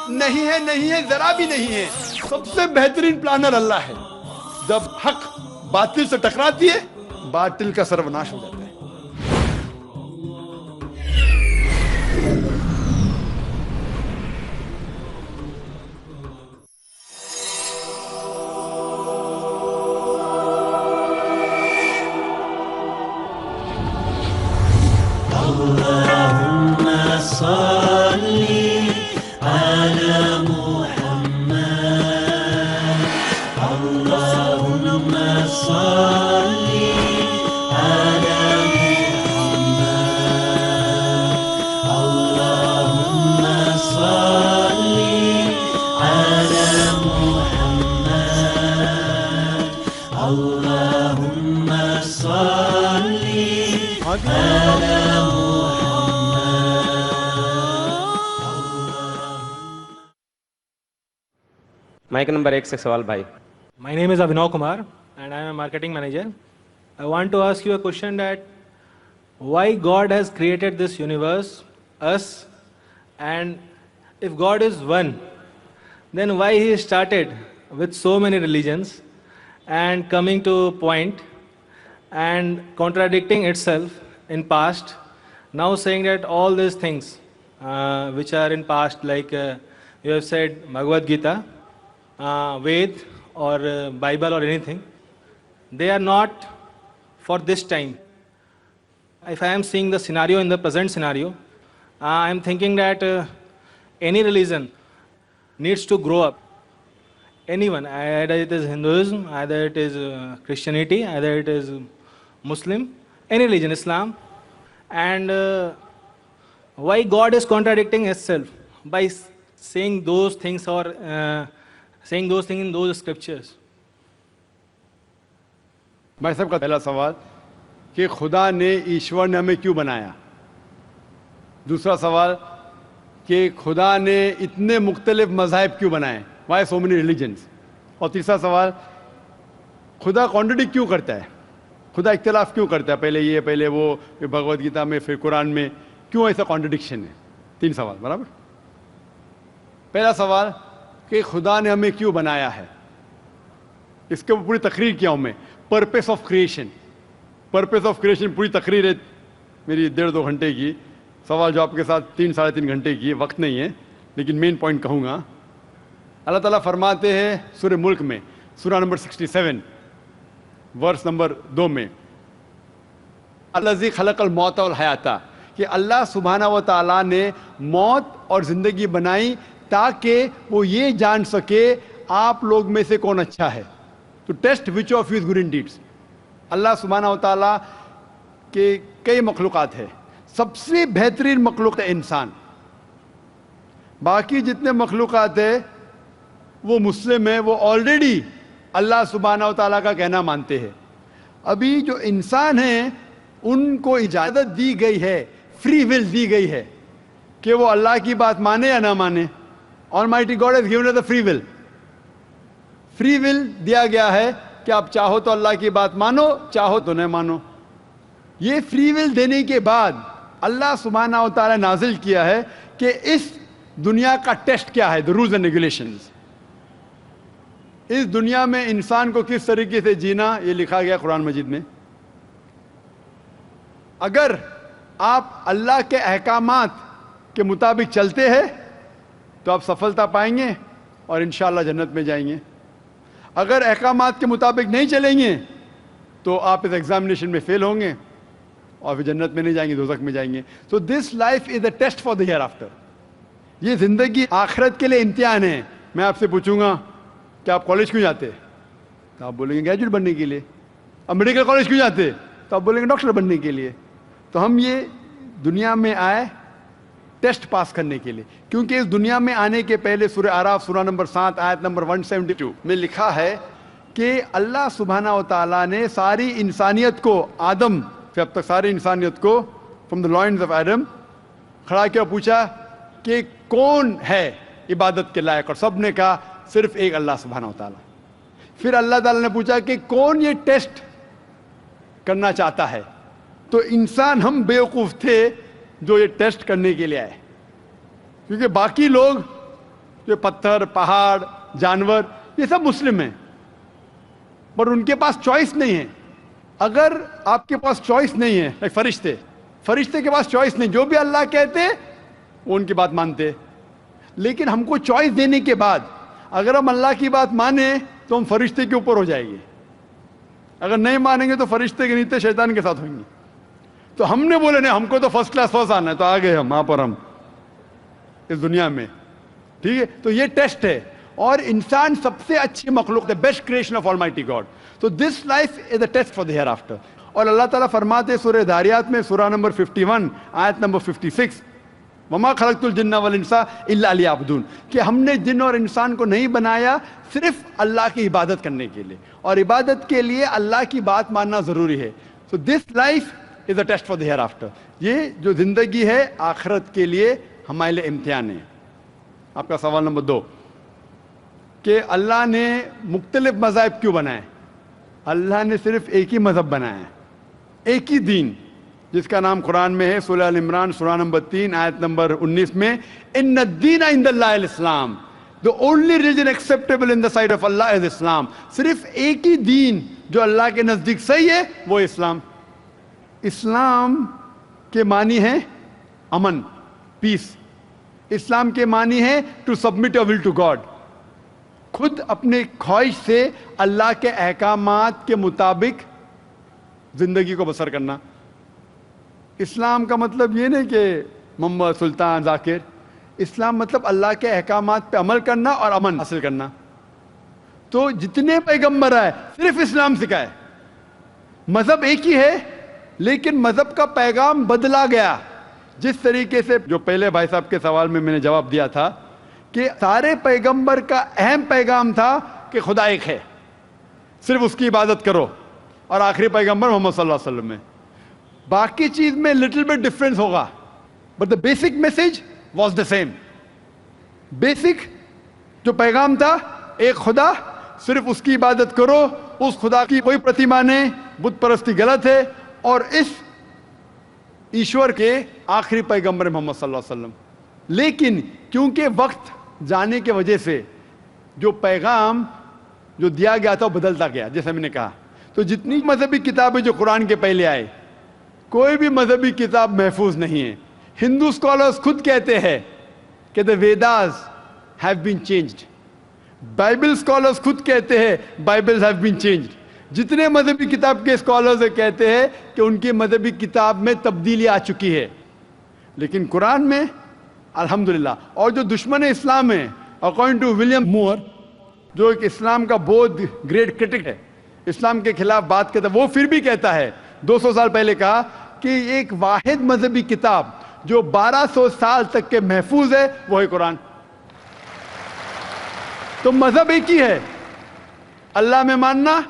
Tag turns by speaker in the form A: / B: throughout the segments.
A: نہیں ہے، نہیں ہے، ذرا بھی نہیں ہے۔ سب سے بہترین پلانر اللہ ہے۔ جب حق باطل سے ٹکراتی ہے، باطل کا سروناش ہو جاتا ہے۔
B: اللهم صل على محمد، اللهم صل على محمد، اللهم صل على محمد، اللهم صل على
C: مائک نمبر 1 سے سوال بھائی۔
D: My name is Abhinav Kumar and I am a marketing manager. I want to ask you a question that why God has created this universe, us, and if God is one, then why He started with so many religions and coming to a point and contradicting itself in past, now saying that all these things which are in past, like you have said Bhagavad Gita, Ved or Bible or anything, they are not for this time. If I am seeing the scenario in the present scenario, I am thinking that any religion needs to grow up. Anyone, either it is Hinduism, either it is Christianity, either it is Muslim, any religion, Islam, and why God is contradicting Himself by saying those things or saying those things in those scriptures.
A: بھائی صاحب کا پہلا سوال کہ خدا نے، ایشور نے ہمیں کیوں بنایا؟ دوسرا سوال کہ خدا نے اتنے مختلف مذاہب کیوں بنائے؟ Why so many religions? اور تیسرا سوال خدا کانٹرڈکٹ کیوں کرتا ہے؟ خدا اختلاف کیوں کرتا ہے؟ پہلے یہ، پہلے وہ، پھر بھگوت گیتا میں، پھر قرآن میں، کیوں ایسا کانٹرڈکشن ہے؟ 3 سوال برابر۔ پہلا سوال کہ خدا نے ہمیں کیوں بنایا ہے، اس کے اوپر پوری تقریر کیا ہوں میں، purpose of creation. Purpose of creation پوری تقریر ہے میری 1.5-2 گھنٹے کی، سوال جواب کے ساتھ 3-3.5 گھنٹے کی، وقت نہیں ہے لیکن مین پوائنٹ کہوں گا۔ اللہ تعالیٰ فرماتے ہیں سورہ ملک میں، سورہ نمبر 67 ورس نمبر 2 میں، الذی خلق الموت والحیات، کہ اللہ سبحانہ و تعالیٰ نے موت اور زندگی بنائی تاکہ وہ یہ جان سکے آپ لوگ میں سے کون اچھا ہے، تو test which of you is good in deeds. اللہ سبحانہ و تعالیٰ کے کئی مخلوقات ہے، سب سے بہترین مخلوق ہے انسان۔ باقی جتنے مخلوقات ہیں وہ مسلم ہیں، وہ آلریڈی اللہ سبحانہ و تعالیٰ کا کہنا مانتے ہیں۔ ابھی جو انسان ہیں ان کو اجازت دی گئی ہے، فری ول دی گئی ہے کہ وہ اللہ کی بات مانے یا نہ مانے۔ Almighty God has given us the free will. Free will دیا گیا ہے کہ آپ چاہو تو اللہ کی بات مانو، چاہو تو نہ مانو۔ یہ فری ول دینے کے بعد اللہ سبحانہ و تعالیٰ نازل کیا ہے کہ اس دنیا کا ٹیسٹ کیا ہے، the rules and regulations۔ اس دنیا میں انسان کو کس طریقے سے جینا، یہ لکھا گیا قرآن مجید میں۔ اگر آپ اللہ کے احکامات کے مطابق چلتے ہیں تو آپ سفلتا پائیں گے اور انشاءاللہ جنت میں جائیں گے۔ اگر احکامات کے مطابق نہیں چلیں گے تو آپ اس ایگزامینیشن میں فیل ہوں گے اور پھر جنت میں نہیں جائیں گے، دوزخ میں جائیں گے۔ So this life is a test for the hereafter. یہ زندگی آخرت کے لیے امتحان ہے۔ میں آپ سے پوچھوں گا کہ آپ کالج کیوں جاتے؟ تو آپ بولیں گے گریجویٹ بننے کے لیے۔ اب میڈیکل کالج کیوں جاتے؟ تو آپ بولیں گے ڈاکٹر بننے کے لیے۔ تو ہم یہ دنیا میں آئے ٹیسٹ پاس کرنے کے لیے، کیونکہ اس دنیا میں آنے کے پہلے سورہ اعراف سورہ نمبر 7 آیت نمبر 172 میں لکھا ہے کہ اللہ سبحانہ و تعالیٰ نے ساری انسانیت کو، آدم سے اب تک ساری انسانیت کو from the lines of Adam کھڑا کیا، پوچھا کہ کون ہے عبادت کے لائق، اور سب نے کہا صرف ایک اللہ سبحانہ و تعالیٰ۔ پھر اللہ تعالیٰ نے پوچھا کہ کون یہ ٹیسٹ کرنا چاہتا ہے، تو انسان ہم بیوقوف تھے جو یہ ٹیسٹ کرنے کے لیے آئے، کیونکہ باقی لوگ جو پتھر، پہاڑ، جانور، یہ سب مسلم ہیں، پر ان کے پاس چوائس نہیں ہے. اگر آپ کے پاس چوائس نہیں ہے، فرشتے کے پاس چوائس نہیں، جو بھی اللہ کہتے وہ ان کی بات مانتے. لیکن ہم کو چوائس دینے کے بعد اگر ہم اللہ کی بات مانیں تو ہم فرشتے کے اوپر ہو جائیں گے، اگر نہیں مانیں گے تو فرشتے کے نیچے شیطان کے ساتھ ہوئیں گے. تو ہم نے بولے نہیں، ہم کو تو فرسٹ کلاس فرسٹ آنا ہے، تو آ گئے ہم وہاں پر، ہم اس دنیا میں. ٹھیک ہے، تو یہ ٹیسٹ ہے. اور انسان سب سے اچھی مخلوق ہے، best creation of almighty God. تو this life is a test for the hereafter. اور اللہ تعالیٰ فرماتے سورہ داریات میں، سورہ نمبر 51 آیت نمبر 56، وما خلقت الجن والانس الا لیعبدون، کہ ہم نے جن اور انسان کو نہیں بنایا صرف اللہ کی عبادت کرنے کے لیے، اور عبادت کے لیے اللہ کی بات ماننا ضروری ہے. So this life is a test for the hereafter. یہ جو زندگی ہے آخرت کے لیے ہمارے لیے امتحان ہے. آپ کا سوال نمبر 2 کہ اللہ نے مختلف مذاہب کیوں بنائے؟ اللہ نے صرف ایک ہی مذہب بنایا ہے، ایک ہی دین، جس کا نام قرآن میں ہے، سورہ ال عمران سورہ نمبر 3 آیت نمبر 19 میں، ان الدین عند اللہ الاسلام، the only religion acceptable in the sight of Allah is Islam. صرف ایک ہی دین جو اللہ کے نزدیک صحیح ہے وہ اسلام. اسلام کے معنی ہے امن، پیس. اسلام کے معنی ہے to submit your will to God, خود اپنے خواہش سے اللہ کے احکامات کے مطابق زندگی کو بسر کرنا. اسلام کا مطلب یہ نہیں کہ محمد سلطان ذاکر، اسلام مطلب اللہ کے احکامات پہ عمل کرنا اور امن حاصل کرنا. تو جتنے پیغمبر آئے صرف اسلام سکھائے. مذہب ایک ہی ہے لیکن مذہب کا پیغام بدلا گیا. جس طریقے سے جو پہلے بھائی صاحب کے سوال میں نے جواب دیا تھا کہ سارے پیغمبر کا اہم پیغام تھا کہ خدا ایک ہے، صرف اس کی عبادت کرو، اور آخری پیغمبر محمد صلی اللہ علیہ وسلم میں باقی چیز میں لٹل بٹ ڈفرینس ہوگا، but the basic message was the same. Basic جو پیغام تھا ایک خدا، صرف اس کی عبادت کرو، اس خدا کی کوئی پرتیما نہیں، بت پرستی غلط ہے، اور اس ایشور کے آخری پیغمبر محمد صلی اللہ علیہ وسلم. لیکن کیونکہ وقت جانے کی وجہ سے جو پیغام جو دیا گیا تھا وہ بدلتا گیا، جیسے میں نے کہا. تو جتنی مذہبی کتابیں جو قرآن کے پہلے آئے، کوئی بھی مذہبی کتاب محفوظ نہیں ہے. ہندو اسکالرز خود کہتے ہیں کہ the Vedas have been changed. Bible scholars خود کہتے ہیں Bibles have been changed. جتنے مذہبی کتاب کے اسکالرز کہتے ہیں کہ ان کی مذہبی کتاب میں تبدیلی آ چکی ہے، لیکن قرآن میں الحمدللہ. اور جو دشمن اسلام ہے، اکارڈنگ ٹو ولیم مور، جو ایک اسلام کا بہت گریٹ کرٹک ہے، اسلام کے خلاف بات کرتا ہے، وہ پھر بھی کہتا ہے 200 سال پہلے کہا کہ ایک واحد مذہبی کتاب جو 1200 سال تک کے محفوظ ہے وہ ہے قرآن. تو مذہب ایک ہی ہے، اللہ میں ماننا،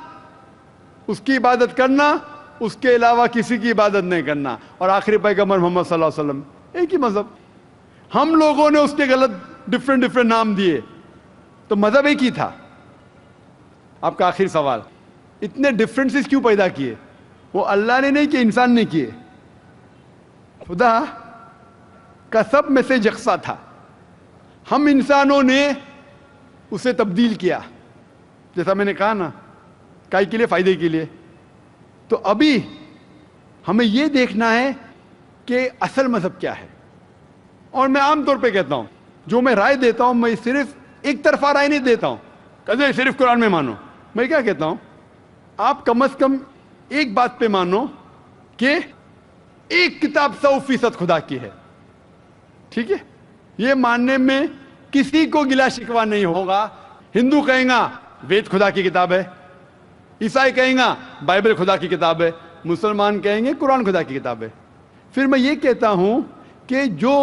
A: اس کی عبادت کرنا، اس کے علاوہ کسی کی عبادت نہیں کرنا، اور آخری پیغمبر محمد صلی اللہ علیہ وسلم. ایک ہی مذہب. ہم لوگوں نے اس کے غلط ڈفرینٹ نام دیے، تو مذہب ایک ہی تھا. آپ کا آخری سوال، اتنے ڈفرینسز کیوں پیدا کیے؟ وہ اللہ نے نہیں کیے، انسان نے کیے. خدا کا سب میں سے یکساں تھا، ہم انسانوں نے اسے تبدیل کیا، جیسا میں نے کہا نا، کائی کے لیے؟ فائدے کے لیے. تو ابھی ہمیں یہ دیکھنا ہے کہ اصل مذہب کیا ہے. اور میں عام طور پہ کہتا ہوں، جو میں رائے دیتا ہوں، میں صرف ایک طرفہ رائے نہیں دیتا ہوں کہ صرف قرآن میں مانو. میں کیا کہتا ہوں، آپ کم از کم ایک بات پہ مانو کہ ایک کتاب 100% خدا کی ہے. ٹھیک ہے؟ یہ ماننے میں کسی کو گلا شکوہ نہیں ہوگا. ہندو کہیں گا وید خدا کی کتاب ہے، عیسائی کہیں گا بائبل خدا کی کتاب ہے، مسلمان کہیں گے قرآن خدا کی کتاب ہے. پھر میں یہ کہتا ہوں کہ جو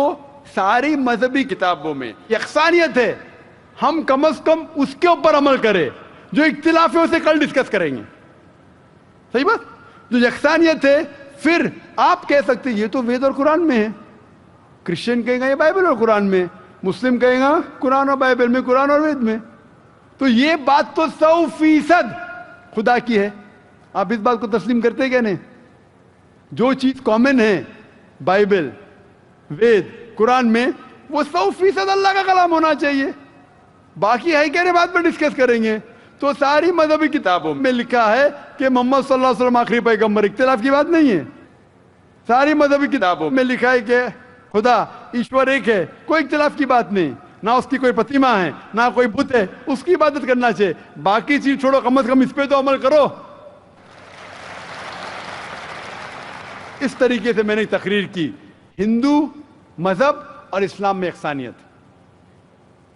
A: ساری مذہبی کتابوں میں یکسانیت ہے، ہم کم از کم اس کے اوپر عمل کریں. جو اختلاف ہے اسے کل ڈسکس کریں گے. صحیح بات؟ جو یکسانیت ہے، پھر آپ کہہ سکتے یہ تو وید اور قرآن میں ہے، کرسچن کہیں گا یہ بائبل اور قرآن میں، مسلم کہیں گا قرآن اور بائبل میں، قرآن اور وید میں. تو یہ بات تو 100% خدا کی ہے. آپ اس بات کو تسلیم کرتے کیا نہیں؟ جو چیز کامن ہے بائبل، وید، قرآن میں، وہ 100% اللہ کا کلام ہونا چاہیے. باقی ہے کہنے بات پر ڈسکس کریں گے. تو ساری مذہبی کتابوں میں لکھا ہے کہ محمد صلی اللہ علیہ وسلم آخری پیغمبر, اختلاف کی بات نہیں ہے. ساری مذہبی کتابوں میں لکھا ہے کہ خدا ایشور ایک ہے, کوئی اختلاف کی بات نہیں. نہ اس کی کوئی پرتیما ہے, نہ کوئی بت ہے, اس کی عبادت کرنا چاہیے. باقی چیز چھوڑو, کم از کم اس پہ تو عمل کرو. اس طریقے سے میں نے تقریر کی ہندو مذہب اور اسلام میں یکسانیت,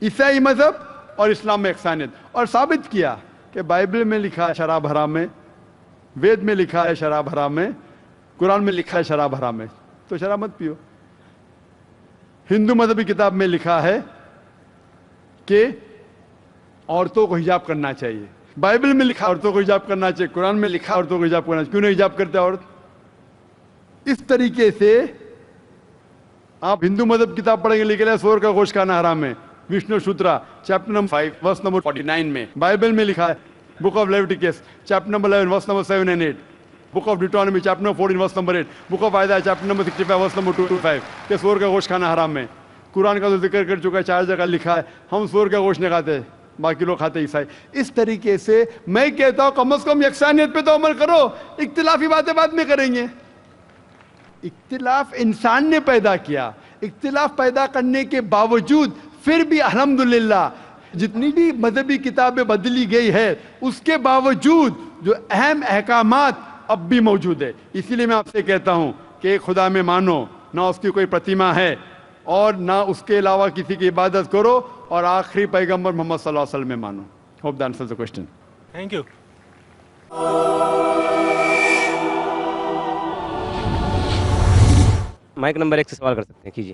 A: عیسائی مذہب اور اسلام میں یکسانیت, اور ثابت کیا کہ بائبل میں لکھا ہے شراب حرام ہے, وید میں لکھا ہے شراب حرام ہے, قرآن میں لکھا ہے شراب حرام ہے, تو شراب مت پیو. ہندو مذہبی کتاب میں لکھا ہے کہ عورتوں کو حجاب کرنا چاہیے, بائبل میں لکھا عورتوں کو حجاب کرنا چاہیے, قرآن میں لکھا عورتوں کو حجاب کرنا چاہیے, کیوں نہیں حجاب کرتے عورت؟ اس طریقے سے آپ ہندو مذہب کتاب پڑھیں گے, لکھا ہے سور کا گوشت کھانا حرام ہے, وشنو شوترا چیپٹر نمبر 5 ورس نمبر 49 میں. بائبل میں لکھا ہے book of Leviticus chapter number 11 verse number 7 and 8, book of Deuteronomy chapter number 14 verse number 8, book of Isaiah chapter number 65 verse number 2 to 5 کہ سور کا گوشت کھانا حرام ہے. قرآن کا تو ذکر کر چکا ہے, 4 جگہ لکھا ہے ہم سور کا گوشت نہیں کھاتے, باقی لوگ کھاتے عیسائی. اس طریقے سے میں کہتا ہوں کم از کم یکسانیت پہ تو عمل کرو, اختلافی باتیں بعد میں کریں گے. اختلاف انسان نے پیدا کیا, اختلاف پیدا کرنے کے باوجود پھر بھی الحمدللہ جتنی بھی مذہبی کتابیں بدلی گئی ہے اس کے باوجود جو اہم احکامات اب بھی موجود ہے. اسی لیے میں آپ سے کہتا ہوں کہ ایک خدا میں مانو, نہ اس کی کوئی پرتیما ہے اور نہ اس کے علاوہ کسی کی عبادت کرو, اور آخری پیغمبر محمد صلی اللہ علیہ وسلم میں مانو. Hope that answers the question.
D: Thank you.
C: Mic number 1 سے سوال کر سکتے ہیں, کیجیے.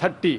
A: 30,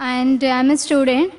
E: and I am a student।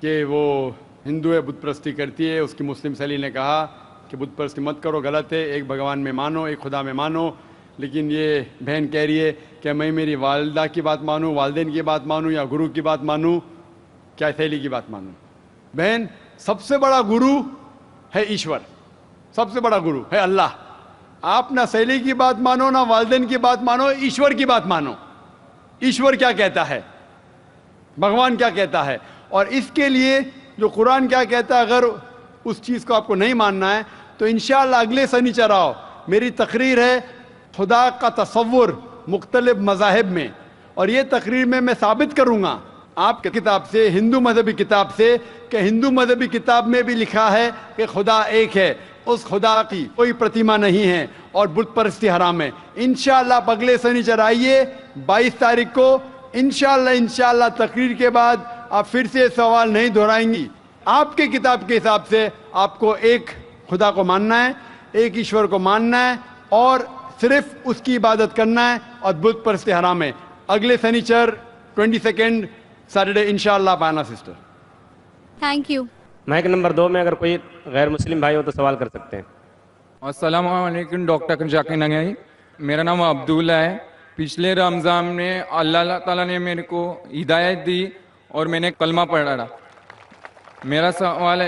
A: کہ وہ ہندو ہے، بت پرستی کرتی ہے. اس کی مسلم سہیلی نے کہا کہ بت پرستی مت کرو، غلط ہے، ایک بھگوان میں مانو، ایک خدا میں مانو. لیکن یہ بہن کہہ رہی ہے کہ میں میری والدہ کی بات مانوں، والدین کی بات مانوں، یا گرو کی بات مانوں، کیا سہیلی کی بات مانوں؟ بہن، سب سے بڑا گرو ہے ایشور، سب سے بڑا گرو ہے اللہ. آپ نہ سہیلی کی بات مانو، نہ والدین کی بات مانو، ایشور کی بات مانو. ایشور کیا کہتا ہے، بھگوان کیا کہتا ہے. اور اس کے لیے جو قرآن کیا کہتا ہے، اگر اس چیز کو آپ کو نہیں ماننا ہے تو انشاءاللہ اگلے سنیچر آؤ. میری تقریر ہے خدا کا تصور مختلف مذاہب میں، اور یہ تقریر میں ثابت کروں گا آپ کی کتاب سے، ہندو مذہبی کتاب سے، کہ ہندو مذہبی کتاب میں بھی لکھا ہے کہ خدا ایک ہے، اس خدا کی کوئی پرتیما نہیں ہے، اور بت پرستی حرام ہے. انشاءاللہ آپ اگلے سنیچر آئیے 22 تاریخ کو. انشاءاللہ تقریر کے بعد آپ پھر سے سوال نہیں دہرائیں گی. آپ کے کتاب کے حساب سے آپ کو ایک خدا کو ماننا ہے، ایک ایشور کو ماننا ہے، اور صرف اس کی عبادت کرنا ہے، اور بت پرستی حرام ہے. اگلے سنیچر 22 سیٹرڈے انشاءاللہ آپ آنا sister.
E: Thank you.
C: Mic number 2 میں اگر کوئی غیر مسلم بھائی ہو تو سوال کر سکتے ہیں.
F: السلام علیکم ڈاکٹر ذاکر نگہی. میرا نام عبداللہ ہے. پچھلے رمضان میں اللہ تعالیٰ نے میرے کو ہدایت دی اور میں نے کلمہ پڑھا. میرا سوال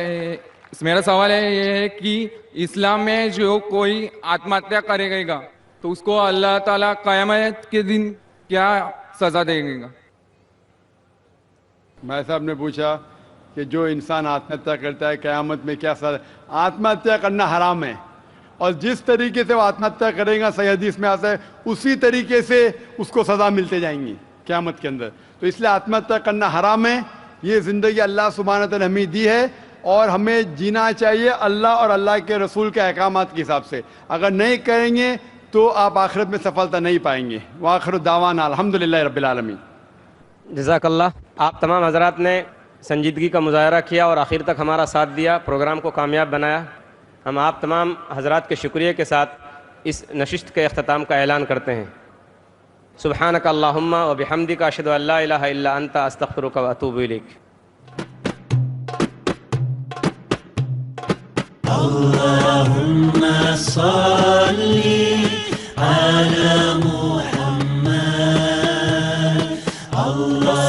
F: ہے یہ ہے کہ اسلام میں جو کوئی آتم ہتیا کرے گا تو اس کو اللہ تعالیٰ قیامت کے دن کیا سزا دے گا؟
A: بھائی صاحب نے پوچھا کہ جو انسان آتم ہتیا کرتا ہے قیامت میں کیا سزا. آتم ہتیا کرنا حرام ہے، اور جس طریقے سے وہ آتم ہتیا کرے گا صحیح حدیث میں آتا ہے اسی طریقے سے اس کو سزا ملتے جائیں گی قیامت کے اندر. تو اس لیے آتم ہتیا کرنا حرام ہے. یہ زندگی اللہ سبحانہ تعالیٰ نے ہمیں دی ہے، اور ہمیں جینا چاہیے اللہ اور اللہ کے رسول کے احکامات کے حساب سے. اگر نہیں کریں گے تو آپ آخرت میں سفلتا نہیں پائیں گے. وآخر دعوانا الحمدللہ رب العالمین.
C: جزاک اللہ. آپ تمام حضرات نے سنجیدگی کا مظاہرہ کیا اور آخر تک ہمارا ساتھ دیا، پروگرام کو کامیاب بنایا. ہم آپ تمام حضرات کے شکریہ کے ساتھ اس نشست کے اختتام کا اعلان کرتے ہیں. سبحانک اللہم و بحمدک اشہد ان لا الہ الا انت استغفرک و اتوب الیک.
B: اللهم صل